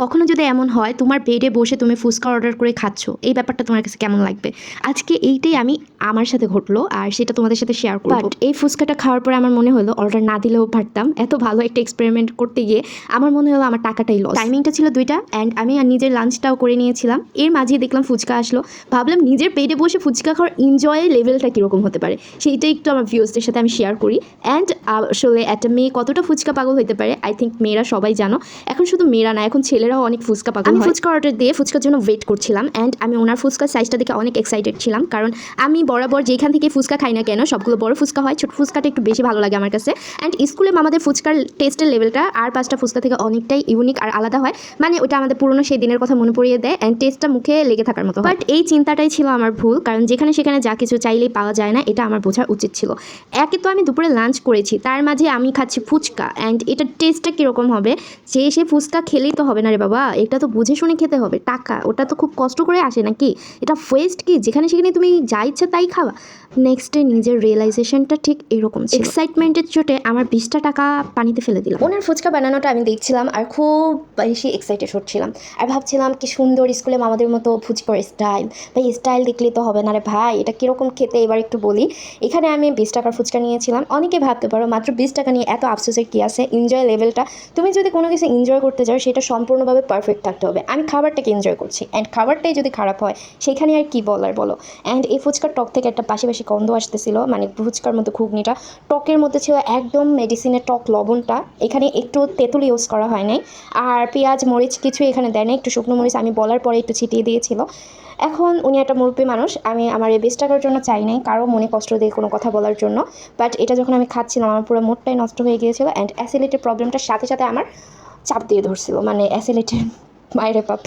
কখনো যদি এমন হয় তোমার বেডে বসে তুমি ফুচকা অর্ডার করে খাচ্ছ, এই ব্যাপারটা তোমার কাছে কেমন লাগবে? আজকে এইটাই আমার সাথে ঘটলো আর সেটা তোমাদের সাথে শেয়ার করব। বাট এই ফুচকাটা খাওয়ার পরে আমার মনে হলো অর্ডার না দিলেও পারতাম। এত ভালো একটা এক্সপেরিমেন্ট করতে গিয়ে আমার মনে হলো আমার টাকাটাই লস। টাইমিংটা ছিল 2টা অ্যান্ড আমি আর নিজের লাঞ্চটাও করে নিয়েছিলাম। এর মাঝে দেখলাম ফুচকা আসলো, ভাবলাম নিজের বেডে বসে ফুচকা খাওয়ার এনজয়ের লেভেলটা কীরকম হতে পারে সেইটাই একটু আমার ভিউজদের সাথে আমি শেয়ার করি। অ্যান্ড আসলে একটা মেয়ে কতটা ফুচকা পাগল হতে পারে আই থিঙ্ক মেয়েরা সবাই জানো। এখন শুধু মেয়েরা না, এখন ছেলেরাও অনেক ফুচকা পাগল। আমি ফুচকা অর্ডার দিয়ে ফুচকার জন্য ওয়েট করছিলাম অ্যান্ড আমি ওনার ফুচকার সাইজটা দেখে অনেক এক্সাইটেড ছিলাম, কারণ আমি বরাবর যেখান থেকে ফুচকা খাই না কেন সবগুলো বড় ফুচকা হয়, ছোট ফুচকাটা একটু বেশি ভালো লাগে আমার কাছে। অ্যান্ড স্কুলে আমাদের ফুচকার টেস্টের লেভেলটা আর 5টা ফুচকা থেকে অনেকটাই ইউনিক আর আলাদা হয়, মানে ওটা আমাদের পুরনো সেই দিনের কথা মনে পড়িয়ে দেয় অ্যান্ড টেস্টটা মুখে লেগে থাকার মতো। বাট এই চিন্তাটাই ছিল আমার ভুল, কারণ যেখানে সেখানে যা কিছু চাইলেই পাওয়া যায় না, এটা আমার বোঝার উচিত ছিল। একে তো আমি দুপুরে লাঞ্চ করেছি, তার মাঝে আমি খাচ্ছি ফুচকা অ্যান্ড এটার টেস্টটা কীরকম হবে, সে ফুচকা খেলেই তো হবে না রে বাবা, এটা তো বুঝে শুনে খেতে হবে। টাকা ওটা তো খুব কষ্ট করে আসে নাকি, এটা ওয়েস্ট কি যেখানে সেখানে তুমি যা ইচ্ছা তাই খাওয়া। নেক্সট ডে নিজের রিয়েলাইজেশনটা ঠিক এরকম ছিল। এক্সাইটমেন্টের চোটে আমার 20টা টাকা পানিতে ফেলে দিলাম। ওনার ফুচকা বানানোটা আমি দেখছিলাম আর খুব বেশি এক্সাইটেড হচ্ছিলাম আর ভাবছিলাম কি সুন্দর স্কুলে মামাদের মতো ফুচকার স্টাইল। ভাই স্টাইল দেখলে তো হবে না রে ভাই, এটা কীরকম খেতে এবার একটু বলি। এখানে আমি 20 টাকার ফুচকা নিয়েছিলাম। অনেকে ভাবতে পারো মাত্র 20 টাকা নিয়ে এত আফসোসের কী আছে। এনজয় লেভেলটা, তুমি যদি কোনো কিছু এনজয় করতে যাও সেটা সম্পূর্ণভাবে পারফেক্ট থাকতে হবে। আমি খাবারটাকে এনজয় করছি অ্যান্ড খাবারটাই যদি খারাপ হয় সেখানে আর কি বলার বলো। অ্যান্ড এই ফুচকার টক থেকে একটা পাশে গন্ধ আসতেছিল, মানে ফুচকার মধ্যে ঘুগনিটা টকের মধ্যে ছিল একদম মেডিসিনের টক লবণটা। এখানে একটু তেঁতুল ইউজ করা হয় নাই আর পেঁয়াজ মরিচ কিছু এখানে দেয় না, একটু শুকনো মরিচ আমি বলার পরে একটু ছিটিয়ে দিয়েছিল। এখন উনি একটা মুরব্বী মানুষ, আমি আমার এই 20 টাকার জন্য চাই নাই কারো মনে কষ্ট দিয়ে কোনো কথা বলার জন্য। বাট এটা যখন আমি খাচ্ছিলাম আমার পুরো মুডটাই নষ্ট হয়ে গিয়েছিল অ্যান্ড অ্যাসিডিটির প্রবলেমটার সাথে সাথে আমার চাপ দিয়ে ধরছিল, মানে অ্যাসিডিটির মায়ের পাপ।